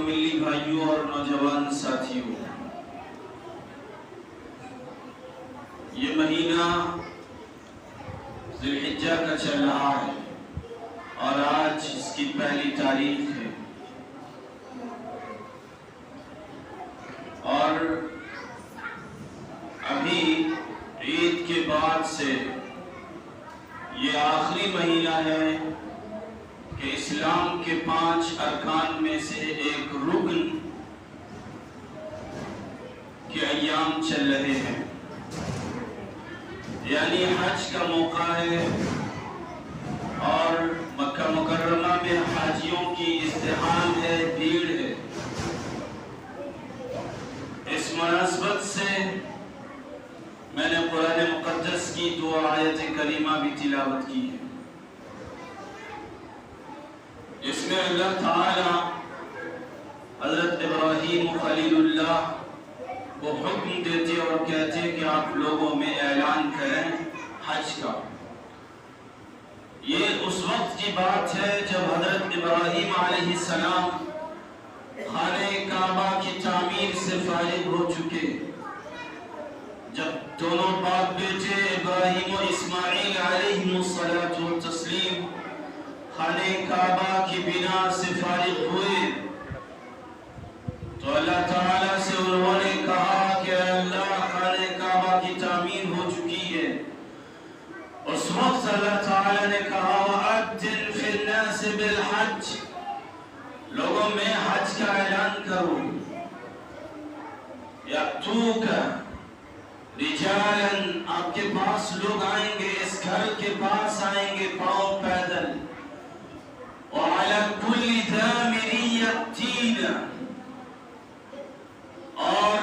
ملی بھائیوں اور نوجوان ساتھیوں، یہ مہینہ ذی الحجہ کا چل رہا ہے اور آج اس کی پہلی تاریخ ہے، اور ابھی عید کے بعد سے یہ آخری مہینہ ہے کہ اسلام کے 5 ارکان میں سے ایک رکن کے ایام چل رہے ہیں، یعنی حج کا موقع ہے اور مکہ مکرمہ میں حاجیوں کی ازدحام ہے، بھیڑ ہے۔ اس مناسبت سے میں نے قرآن مقدس کی 2 آیت کریمہ بھی تلاوت کی ہے، اس میں اللہ تعالی حضرت ابراہیم خلیل اللہ کو حکم دیتے اور کہتے کہ آپ لوگوں میں اعلان کریں حج کا۔ یہ اس وقت کی بات ہے جب حضرت ابراہیم علیہ السلام خانہ کعبہ کی تعمیر سے فارغ ہو چکے، جب دونوں باپ بیٹے ابراہیم و اسماعیل علیہ السلام خانہ کعبہ کی بنا سے فارغ ہوئے تو اللہ تعالیٰ سے انہوں نے کہا کہ اللہ خانہ کعبہ کی تعمیر ہو چکی ہے۔ اس وقت اللہ تعالیٰ نے کہا وَأَذِّن فِي النَّاسِ بِالْحَجِّ، لوگوں میں حج کا اعلان کرو، یَأْتُوکَ رجالاً، آپ کے پاس لوگ آئیں گے، اس گھر کے پاس آئیں گے پاؤں پیدل، وَعَلَى كُلِّ ضَامِرٍ يَأْتِينَ، اور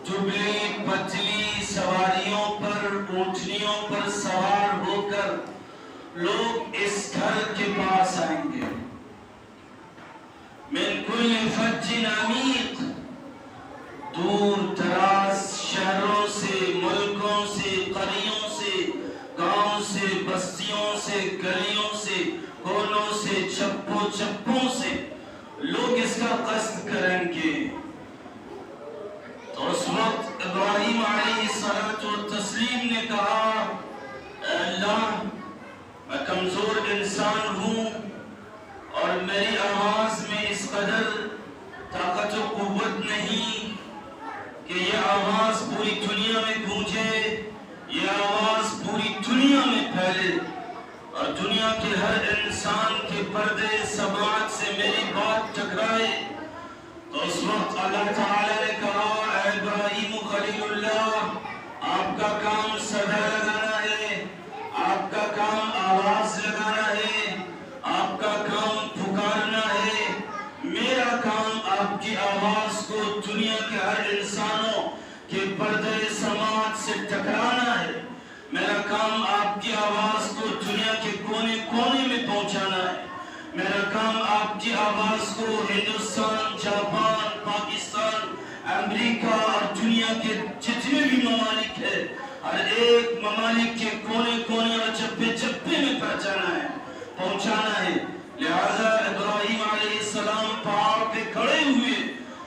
دبلی پتلی سواریوں پر، اونٹنیوں پر سوار ہو کر لوگ اس گھر کے پاس آئیں گے، مِن كُلِّ فَجٍّ عَمِيقٍ، دور دراز شہروں سے، ملکوں سے، قریوں سے، گاؤں سے، بستیوں سے، گلیوں سے، کونوں سے، چپوں سے لوگ اس کا قصد کریں گے۔ تو اس وقت ابراہیم علیہ السلام نے کہا اے اللہ، میں کمزور انسان ہوں اور میری آواز میں اس قدر طاقت و قوت نہیں کہ یہ آواز پوری دنیا میں گونجے، یہ آواز پوری دنیا میں پھیلے اور دنیا کے ہر انسان کے پردے سماعت سے میری بات ٹکرائے۔ تو اس وقت اللہ تعالیٰ نے کہا اے ابراہیم خلیل اللہ، آپ کا کام صدا لگانا ہے، آپ کا کام آواز لگانا ہے، آپ کا کام پکارنا ہے، میرا کام آپ کی آواز کو دنیا کے ہر انسانوں کے پردے سماعت سے ٹکرانا ہے، میرا کام آپ کی آواز کو دنیا کے کونے کونے میں پہنچانا ہے، میرا کام آپ کی آواز کو ہندوستان، جاپان، پاکستان، امریکہ اور دنیا کے جتنے بھی ممالک ہیں، ہر ایک ممالک کے کونے کونے اور چپے چپے میں پہنچانا ہے۔ لہذا ابراہیم علیہ السلام پہاڑ پہ کھڑے ہوئے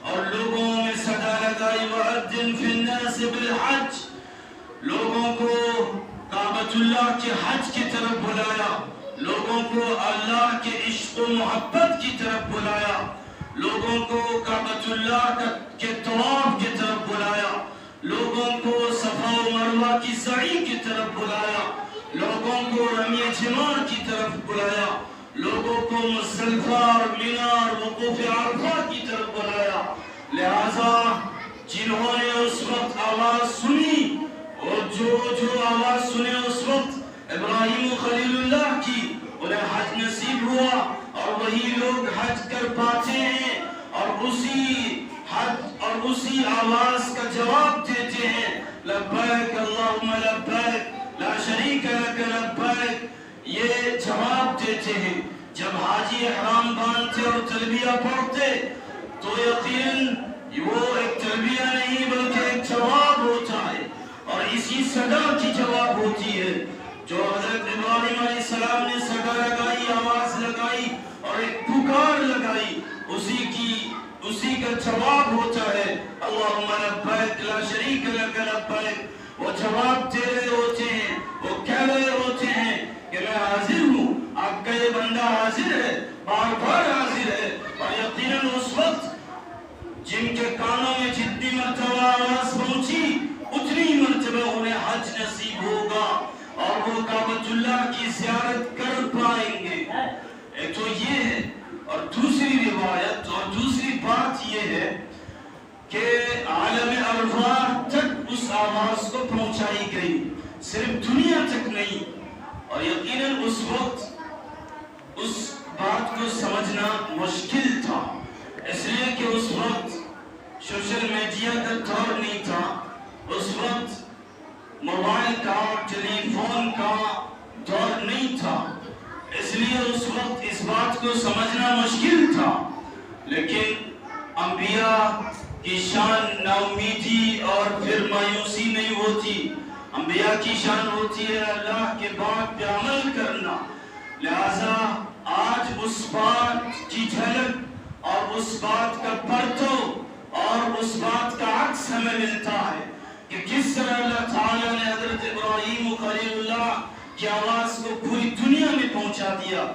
اور لوگوں میں صدا لگائی وَأَذِّن فِي النَّاسِ بِالْحَجِّ، لوگوں کو کعبۃ اللہ کے حج کی طرف بلایا، لوگوں کو اللہ کے عشق و محبت کی طرف بلایا، لوگوں کو کعبۃ اللہ کے طواف کی طرف بلایا، لوگوں کو صفا و مروہ کی سعی کی طرف بلایا، لوگوں کو رمی جمار کی طرف بلایا، لوگوں کو مزدلفہ اور منی اور وقوف عرفہ کی طرف بلایا۔ لہذا جنہوں نے اس وقت آواز سنی اور جو آواز سنے اس وقت ابراہیم خلیل اللہ کی، انہیں حج نصیب ہوا اور وہی لوگ حج کر پاتے ہیں اور اسی حج اور اسی آواز کا جواب دیتے ہیں لبیک اللہم لبیک لا شریک لک لبیک، یہ جواب دیتے ہیں۔ جب حاجی احرام باندھتے اور تلبیہ پڑھتے تو یقیناً وہ ایک تلبیہ نہیں بلکہ ایک جواب ہوتا ہے اور اسی صدا کی جواب ہوتی ہے جو حضرت ابراہیم علیہ السلام نے صدا لگائی، آواز لگائی اور ایک پکار لگائی، اسی کی کا جواب ہوتا ہے اللہم لبیک لا شریک لک لبیک، وہ جواب دے رہے ہوتے ہیں، وہ کہہ رہے ہوتے ہیں کہ میں حاضر ہوں، آپ کا یہ بندہ حاضر ہے، بار بار حاضر ہے۔ اور یقیناً اس وقت جن کے کانوں میں جتنی مرتبہ آواز پہنچی اتنی مرتبہ انہیں حج نصیب ہوگا اور وہ کعبۃ اللہ کی زیارت کر پائیں گے۔ ایک تو یہ ہے، اور دوسری روایت اور دوسری بات یہ ہے کہ عالم ارواح تک اس آواز کو پہنچائی گئی، صرف دنیا تک نہیں۔ اور یقیناً اس وقت اس بات کو سمجھنا مشکل تھا، اس لیے کہ اس وقت سوشل میڈیا کا دور نہیں تھا، اس وقت موبائل کا ٹیلی فون کا دور نہیں تھا، اس لیے اس وقت اس بات کو سمجھنا مشکل تھا۔ لیکن انبیاء کی شان نا امیدی اور پھر مایوسی نہیں ہوتی، انبیاء کی شان ہوتی ہے اللہ کے بات پہ عمل کرنا۔ لہذا آج اس بات کی جھلک اور اس بات کا پرتو اور اس بات کا عکس ہمیں ملتا ہے کہ کس طرح اللہ تعالیٰ نے حضرت ابراہیم خلیل اللہ کی آواز کو پوری دنیا میں پہنچا دیا۔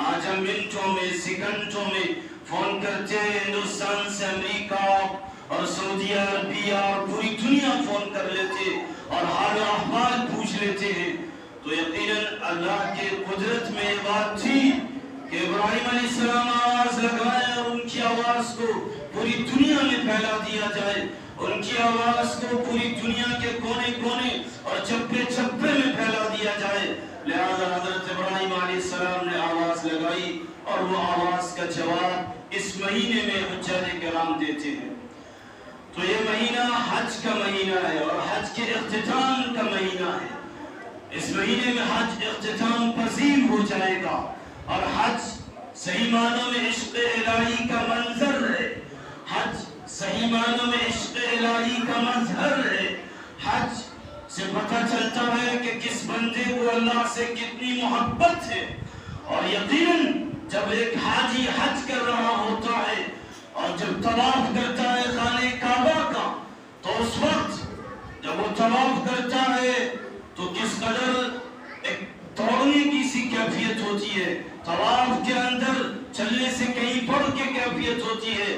آج ہم منٹوں میں سیکنڈوں میں فون کرتے ہیں، ہندوستان سے امریکہ اور سعودی عربیہ اور پوری دنیا فون کر لیتے اور حال و احوال پوچھ لیتے ہیں۔ تو یقیناً اللہ کے قدرت میں یہ بات تھی کہ ابراہیم علیہ السلام آواز لگائے اور ان کی آواز کو پوری دنیا میں پھیلا دیا جائے، ان کی آواز کو پوری دنیا کے کونے کونے اور چپے چپے میں پھیلا دیا جائے۔ لہذا حضرت ابراہیم علیہ السلام نے آواز لگائی اور وہ آواز کا جواب اس مہینے میں حجاج کرام دیتے ہیں۔ تو یہ مہینہ حج کا مہینہ ہے اور حج کے اختتام کا مہینہ ہے۔ اس مہینے میں حج اختتام پذیر ہو جائے گا اور حج صحیح معنوں میں عشق الہی کا منظر ہے، حج صحیح معنوں میں عشق الہی کا مظہر ہے۔ حج سے پتہ چلتا ہے کہ کس بندے کو اللہ سے کتنی محبت ہے۔ اور یقیناً جب ایک حاجی حج کر رہا ہوتا ہے اور جب طواف کرتا ہے خانہ کعبہ کا، تو اس وقت جب وہ طواف کرتا ہے تو کس قدر ایک دوڑنے کی سی کیفیت ہوتی ہے، طواف کے اندر چلنے سے کہیں بڑھ کے کیفیت ہوتی ہے۔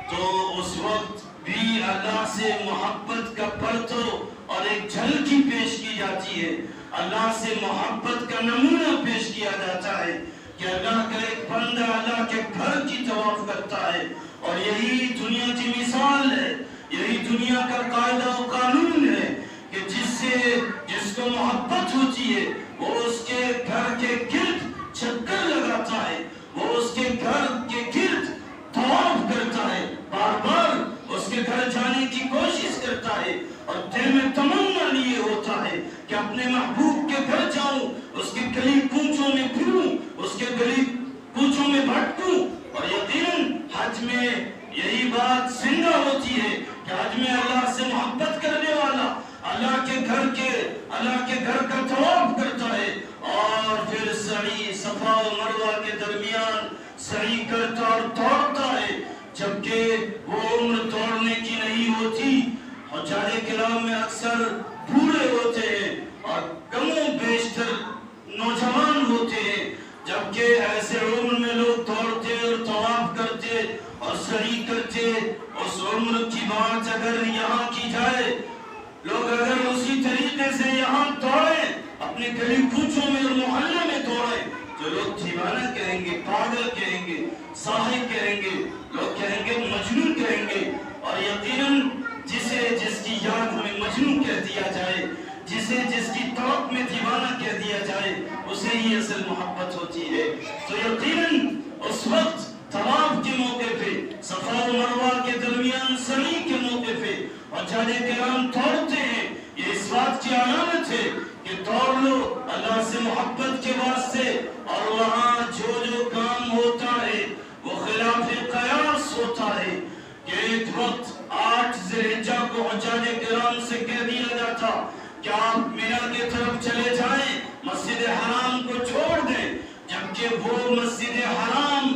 تو اس وقت بھی اللہ سے محبت کا پرتو اور ایک جھلکی پیش کی جاتی ہے، اللہ سے محبت کا نمونہ پیش کیا جاتا ہے کہ اللہ کا ایک بندہ اللہ کے گھر کی طواف کرتا ہے۔ اور یہی دنیا کی مثال ہے، یہی دنیا کا قاعدہ و قانون ہے کہ جس کو محبت ہوتی ہے وہ اس کے گھر کے گرد چکر لگاتا ہے، وہ اس کے گھر کے گرد طواف کرتا ہے، بار بار اس کے گھر جانے کی کوشش کرتا ہے اور دل میں تمنا لیے ہوتا ہے کہ اپنے محبوب کے گھر جاؤں، اس کے گلی کوچوں میں پھروں، اس کے گلی کوچوں میں بھٹکوں۔ اور یقیناً حج میں یہی بات زندہ ہوتی ہے کہ حج میں اللہ سے محبت کرنے والا اللہ کے گھر کا طواف کرتا ہے اور پھر سعی صفا و مروہ کے درمیان سعی کرتا اور دوڑتا ہے، جبکہ وہ عمر دوڑنے کی نہیں ہوتی۔ حجاج کرام میں اکثر بوڑھے ہوتے ہیں اور کم و بیشتر نوجوان ہوتے ہیں، جبکہ ایسے عمر میں لوگ دوڑتے اور طواف کرتے اور سعی کرتے۔ اس عمر کی بات اگر یہاں کی جائے، لوگ اگر اسی طریقے سے یہاں دوڑیں، اپنے گلی کوچوں میں اور محلے میں دوڑیں، تو لوگ دیوانہ کہیں گے، پاگل کہیں گے، ساحر کہیں گے، لوگ کہیں گے مجنون کہیں گے۔ اور یقیناً جس کی یاد میں مجنون کہہ دیا جائے، جس کی طرف میں دیوانہ کہہ دیا جائے، اسے ہی اصل محبت ہوتی ہے۔ تو یقیناً اس وقت طواف کے موقع پہ، صفا و مروہ کے درمیان سعی کے موقع پہ حجاج کرام دوڑتے ہیں۔ یہ اس بات کی علامت ہے کہ دوڑ لو اللہ سے محبت کے واسطے، اور وہاں جو کام ہوتا ہے وہ خلاف قیاس ہوتا ہے کہ ایک وقت 8 ذی الحجہ کو حجاج کرام سے کہہ دیا جاتا کہ آپ مینا کی طرف چلے جائیں، مسجد حرام کو چھوڑ دیں، جبکہ وہ مسجد حرام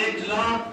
1,00,000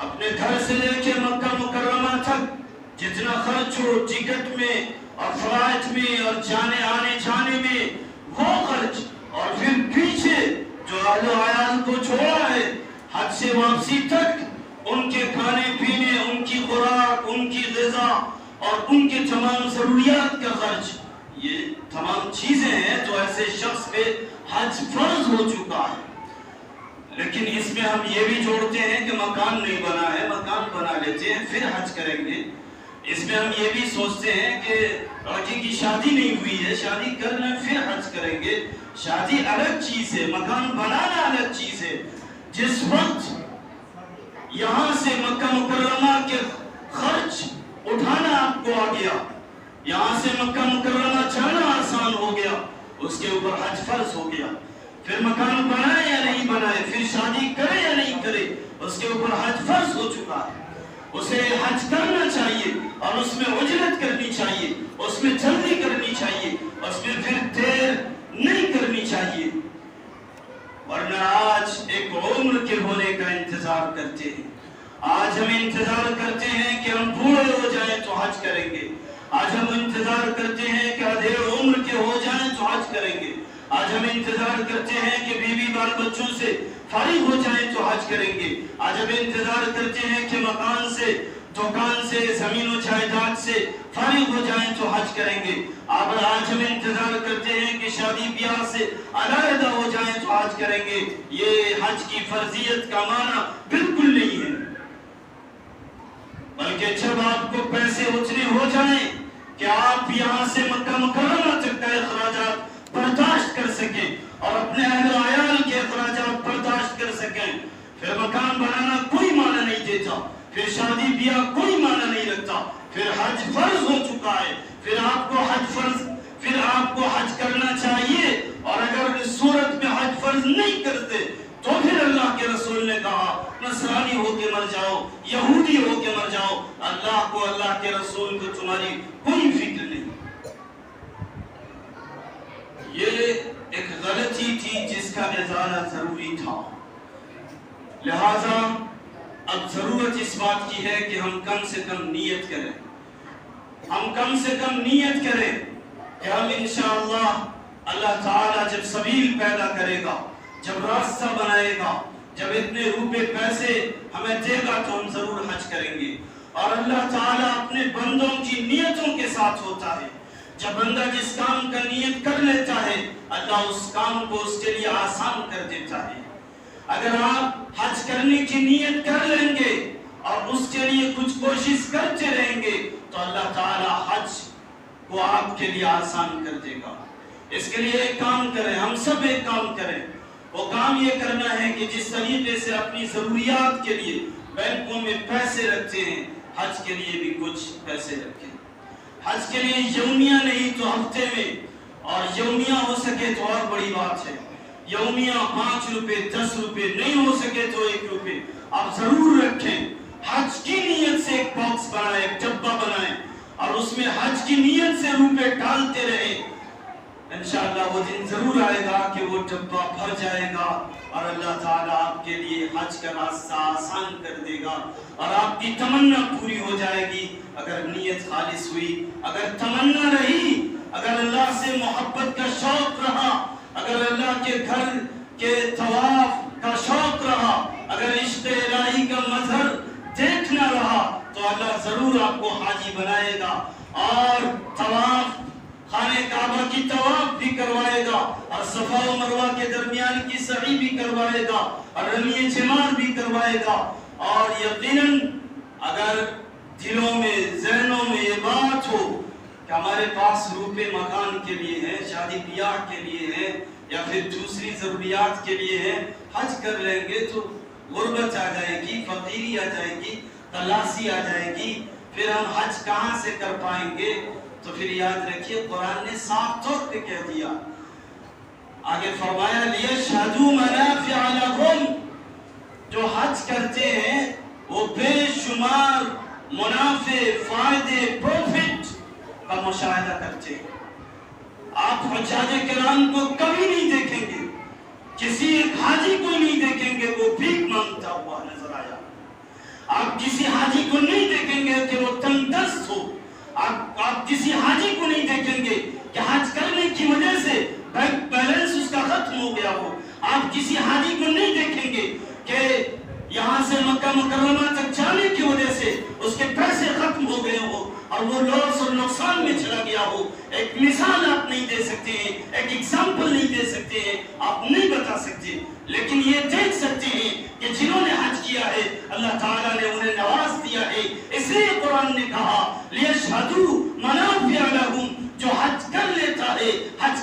اپنے گھر سے لے کے مکہ مکرمہ تک جتنا خرچ ہو ٹکٹ میں اور فلائٹ میں اور جانے آنے جانے میں وہ خرچ، اور پھر پیچھے جو اہل و عیال کو چھوڑا ہے حج سے واپسی تک، ان کے کھانے پینے، ان کی خوراک، ان کی غذا اور ان کے تمام ضروریات کا خرچ، یہ تمام چیزیں ہیں تو ایسے شخص پہ حج فرض ہو چکا ہے۔ لیکن اس میں ہم یہ بھی جوڑتے ہیں کہ مکان نہیں بنا ہے، مکان بنا لیتے ہیں پھر حج کریں گے۔ اس میں ہم یہ بھی سوچتے ہیں کہ لڑکی کی شادی نہیں ہوئی ہے، شادی کرنا پھر حج کریں گے۔ شادی الگ چیز ہے، مکان بنانا الگ چیز ہے۔ جس وقت یہاں سے مکہ مکرمہ کے خرچ اٹھانا آپ کو آ گیا، یہاں سے مکہ مکرمہ جانا آسان ہو گیا، اس کے اوپر حج فرض ہو گیا۔ پھر مکان بنائے یا نہیں بنائے، پھر شادی کرے یا نہیں کرے، اس کے اوپر حج فرض ہو چکا ہے۔ اسے حج کرنا چاہیے اور اس میں اجرت کرنی چاہیے، اس میں جلدی کرنی چاہیے، اس میں پھر دیر نہیں کرنی چاہیے، ورنہ آج ایک عمر کے ہونے کا انتظار کرتے ہیں۔ آج ہم انتظار کرتے ہیں کہ ہم بوڑھے ہو جائیں تو حج کریں گے، آج ہم انتظار کرتے ہیں کہ ادھیڑ عمر کے ہو جائیں تو حج کریں گے، آج ہم انتظار کرتے ہیں کہ بیوی بال بچوں سے فارغ ہو جائیں تو حج کریں گے، آج ہم انتظار کرتے ہیں کہ مکان سے، دکان سے، زمین و جائیداد سے فارغ ہو جائیں تو حج کریں گے، اب آج ہم انتظار کرتے ہیں کہ شادی بیاہ سے علیحدہ ہو جائیں تو حج کریں گے۔ یہ حج کی فرضیت کا معنی بالکل نہیں ہے، بلکہ جب آپ کو پیسے اتنے ہو جائیں کہ آپ یہاں سے مکہ مکرمہ تک کا اخراجات برداشت کر سکیں اور اپنے اہل و عیال کے اخراجات برداشت کر سکیں، پھر مکان بنانا کوئی معنی نہیں دیتا، پھر شادی بیاہ کوئی معنی نہیں رکھتا، پھر حج فرض ہو چکا ہے، پھر آپ کو حج کرنا چاہیے، اور اگر اس صورت میں حج فرض نہیں کرتے تو پھر اللہ کے رسول نے کہا نصرانی ہو کے مر جاؤ، یہودی ہو کے مر جاؤ، اللہ کو، اللہ کے رسول کو تمہاری کوئی فکر نہیں۔ یہ ایک غلطی تھی جس کا ازالہ ضروری تھا، لہذا اب ضرورت اس بات کی ہے کہ ہم کم سے کم نیت کریں، ہم کم سے کم نیت کریں کہ ہم انشاءاللہ اللہ تعالیٰ جب سبیل پیدا کرے گا، جب راستہ بنائے گا، جب اتنے روپے پیسے ہمیں دے گا تو ہم ضرور حج کریں گے۔ اور اللہ تعالیٰ اپنے بندوں کی نیتوں کے ساتھ ہوتا ہے، جب بندہ جس کام کا نیت کر لیتا ہے اللہ اس کام کو اس کے لیے آسان کر دیتا ہے۔ اگر آپ حج کرنے کی نیت کر لیں گے اور اس کے لیے کچھ کوشش کرتے رہیں گے تو اللہ تعالیٰ حج کو آپ کے لیے آسان کر دے گا۔ اس کے لیے ایک کام کریں، ہم سب ایک کام کریں، وہ کام یہ کرنا ہے کہ جس طریقے سے اپنی ضروریات کے لیے بینکوں میں پیسے رکھتے ہیں، حج کے لیے بھی کچھ پیسے رکھیں۔ حج کے لیے یومیہ نہیں تو ہفتے میں، اور یومیہ ہو سکے تو اور بڑی بات ہے، یومیہ 5 روپے 10 روپے، نہیں ہو سکے تو 1 روپے آپ ضرور رکھیں۔ حج کی نیت سے ایک باکس بنائیں، ایک ڈبہ بنائیں اور اس میں حج کی نیت سے روپے ڈالتے رہیں، انشاءاللہ وہ دن ضرور آئے گا کہ وہ ڈبہ بھر جائے گا اور اللہ تعالیٰ آپ کے لیے حج کا راستہ آسان کر دے گا اور آپ کی تمنا پوری ہو جائے گی۔ اگر نیت خالص ہوئی، اگر تمنا رہی، اگر اللہ سے محبت کا شوق رہا، اگر اللہ کے گھر کے طواف کا شوق رہا، اگر عشق الہی کا مظہر دیکھنا رہا تو اللہ ضرور آپ کو حاجی بنائے گا اور طواف، خانہ کعبہ کی طواف بھی کروائے گا اور صفا و مروہ کے درمیان کی سعی بھی کروائے گا اور رمی جمار بھی کروائے گا۔ اور یقیناً اگر دلوں میں، ذہنوں میں یہ بات ہو کہ ہمارے پاس روپے مکان کے لیے ہیں، شادی بیاہ کے لیے ہیں یا پھر دوسری ضروریات کے لیے ہیں، حج کر لیں گے تو غربت آ جائے گی، فقیری آ جائے گی، تلاسی آ جائے گی، پھر ہم حج کہاں سے کر پائیں گے؟ تو پھر یاد رکھیے قرآن نے صاف طور پہ کہہ دیا، آگے فرمایا لِيَشْهَدُوا مَنَافِعَ لَهُمْ، جو حج کرتے ہیں وہ بے شمار منافع، فائدے، پروفٹ کا مشاہدہ کرتے ہیں۔ آپ حجاج کرام کو کبھی نہیں دیکھیں گے، کسی ایک حاجی کو نہیں دیکھیں گے وہ بھیک مانگتا ہوا نظر آیا۔ آپ کسی حاجی کو نہیں دیکھیں گے کہ وہ تنگ دست ہو. آپ کسی حاجی کو نہیں دیکھیں گے کہ حج کرنے کی وجہ سے بینک بیلنس اس کا ختم ہو گیا ہو. آپ کسی حاجی کو نہیں دیکھیں گے کہ یہاں سے مکہ مکرمہ تک جانے کی وجہ سے اس کے پیسے ختم ہو گئے ہو اور وہ لاس اور نقصان میں چلا گیا ہو. ایک مثال آپ نہیں دے سکتے ہیں, ایک ایگزامپل نہیں دے سکتے ہیں, آپ نہیں بتا سکتے, لیکن یہ دیکھ سکتے ہیں کہ جنہوں نے حج کیا ہے اللہ تعالیٰ نے انہیں نواز دیا ہے. اس لیے قرآن نے کہا لِيَشْهَدُوا مَنَافِعَ لَهُمْ, جو حج کر لیتا ہے حج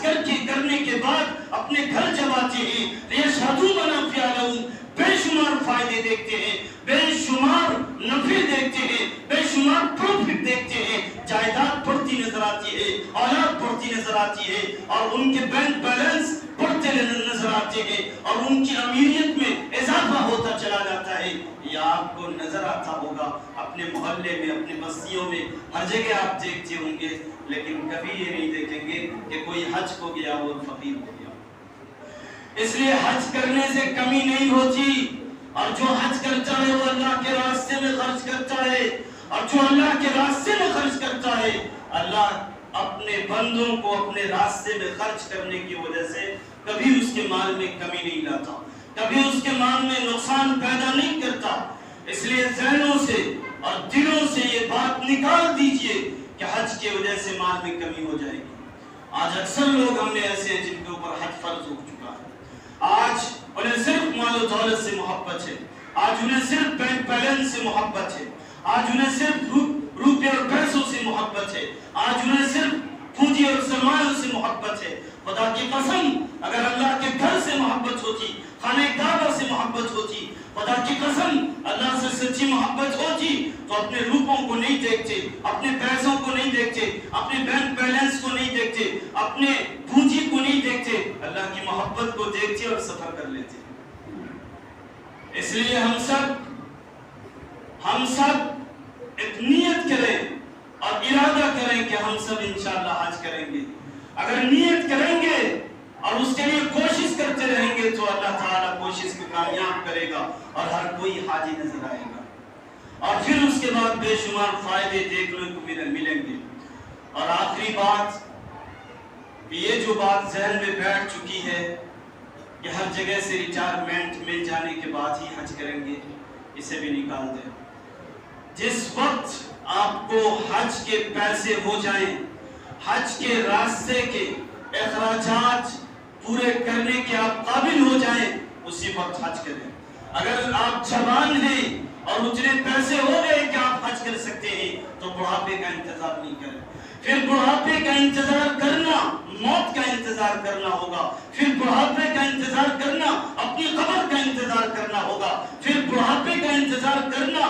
کرنے کے بعد اپنے گھر جب آتے ہیں لِيَشْهَدُوا مَنَافِعَ لَهُمْ, بے شمار فائدے دیکھتے ہیں, بے شمار نفع دیکھتے ہیں, بے شمار پروفٹ دیکھتے ہیں, جائیداد بڑھتی نظر آتی ہے, اولاد بڑھتی نظر آتی ہے, اور ان کے بینک بیلنس بڑھتے نظر آتے ہیں, اور ان کی امیریت میں اضافہ ہوتا چلا جاتا ہے. یہ آپ کو نظر آتا ہوگا اپنے محلے میں, اپنے بستیوں میں, ہر جگہ آپ دیکھتے ہوں گے, لیکن کبھی یہ نہیں دیکھیں گے کہ کوئی حج کو گیا اور فقیر ہو گیا. اس لیے حج کرنے سے کمی نہیں ہوتی, اور جو حج کرتا ہے وہ اللہ کے راستے میں خرچ کرتا ہے, اور جو اللہ کے راستے میں خرچ کرتا ہے اللہ اپنے بندوں کو اپنے راستے میں خرچ کرنے کی وجہ سے کبھی اس کے مال میں کمی نہیں لاتا, کبھی اس کے مال میں نقصان پیدا نہیں کرتا. اس لیے ذہنوں سے اور دلوں سے یہ بات نکال دیجئے کہ حج کی وجہ سے مال میں کمی ہو جائے گی. آج اکثر لوگ ہم میں ایسے ہیں جن کے اوپر حج فرض ہو چکا ہے. آج انہیں صرف مال و دولت سے محبت ہے, آج انہیں صرف بینک بیلنس سے محبت ہے, آج انہیں صرف روپے اور پیسوں سے محبت ہے, آج انہیں صرف پونجی اور سرمایوں سے محبت ہے. خدا کی قسم اگر اللہ کے گھر سے محبت ہوتی, خانہ کعبہ سے محبت ہوتی, خدا کی قسم اللہ سے سچی محبت ہوتی تو اپنے روپوں کو نہیں دیکھتے, اپنے پیسوں کو نہیں دیکھتے, اپنے بینک بیلنس کو نہیں دیکھتے, اپنے پونجی کو نہیں دیکھتے, اللہ کی محبت کو دیکھتے اور سفر کر لیتے. اس لیے ہم سب ایک نیت کریں اور ارادہ کریں کہ ہم سب انشاءاللہ حج کریں گے. اگر نیت کریں گے اور اس کے لیے کوشش کرتے رہیں گے تو اللہ تعالیٰ کوشش کو کامیاب کرے گا اور ہر کوئی حاجی نظر آئے گا, اور پھر اس کے بعد بے شمار فائدے دیکھنے کو ملیں گے. اور آخری بات, یہ جو بات ذہن میں بیٹھ چکی ہے کہ ہر جگہ سے ریٹائرمنٹ مل جانے کے بعد ہی حج کریں گے, اسے بھی نکال دیں. جس وقت آپ کو حج کے پیسے ہو جائیں, حج کے راستے کے اخراجات پورے کرنے کے آپ قابل ہو جائیں, اسی وقت حج کریں. اگر آپ جوان ہیں اور اتنے پیسے ہو گئے کہ آپ حج کر سکتے ہیں تو بڑھاپے کا انتظار نہیں کریں. پھر بڑھاپے کا انتظار کرنا موت کا انتظار کرنا ہوگا, پھر بڑھاپے کا انتظار کرنا اپنی قبر کا انتظار کرنا ہوگا, پھر بڑھاپے کا انتظار کرنا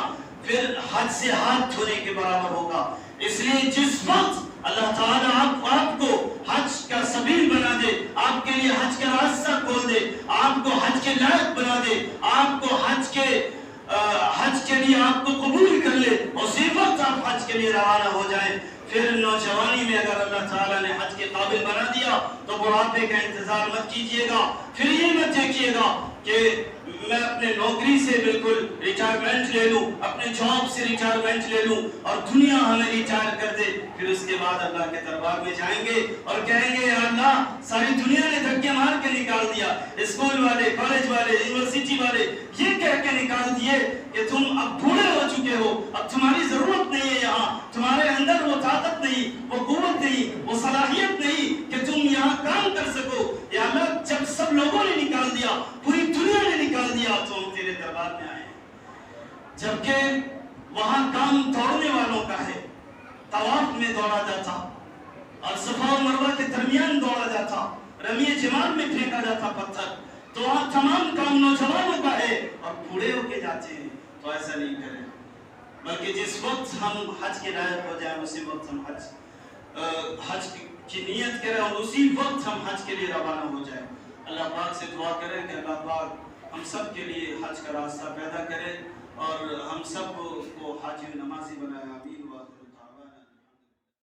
پھر حج سے ہاتھ دھونے کے برابر ہوگا. اس لیے جس وقت اللہ تعالیٰ آپ کو حج کا سبیل بنا دے, آپ کے لیے حج کا راستہ کھول دے, آپ کو حج کے لائق بنا دے, آپ کو حج کے لیے آپ کو قبول کر لے, اسی وقت آپ حج کے لیے روانہ ہو جائیں. پھر نوجوانی میں اگر اللہ تعالیٰ نے حج کے قابل بنا دیا تو بڑھاپے کا انتظار مت کیجئے گا. پھر یہ مت دیکھیے گا کہ میں اپنے نوکری سے بالکل ریٹائرمنٹ لے لوں, اپنے جاب سے ریٹائرمنٹ لے لوں اور دنیا ہمیں ریٹائر کر دے. پھر اس کے بعد اللہ کے دربار میں جائیں گے اور کہیں گے یا اللہ ساری دنیا نے دھکے مار کے نکال دیا, اسکول والے, کالج والے, یونیورسٹی والے یہ کہہ کے نکال دیے کہ تم اب بوڑھے ہو چکے ہو, اب تمہاری ضرورت نہیں ہے یہاں, تمہارے اندر وہ طاقت نہیں, وہ قوت نہیں, وہ صلاحیت نہیں کہ تم یہاں کام کر سکو. یا اللہ جب سب لوگوں نے نکال دیا, پوری دنیا نے نکال دیا تو ہم تیرے دربار میں آئے, جبکہ وہاں کام دوڑنے والوں کا ہے. طواف میں دوڑا جاتا اور صفا و مروہ کے درمیان دوڑا جاتا, رمی جمار میں پھینکا جاتا پتھر, تو وہاں تمام کام نوجوانوں کا ہے اور بوڑھے ہو کے جاتے ہیں. تو ایسا نہیں کریں, بلکہ جس وقت ہم حج کے لائق ہو جائیں اسی وقت ہم حج کی نیت کریں اور اسی وقت ہم حج کے لیے روانہ ہو جائیں. اللہ پاک سے دعا کریں کہ اللہ پاک ہم سب کے لیے حج کا راستہ پیدا کرے اور ہم سب کو حاجی نمازی بنائے. آمین.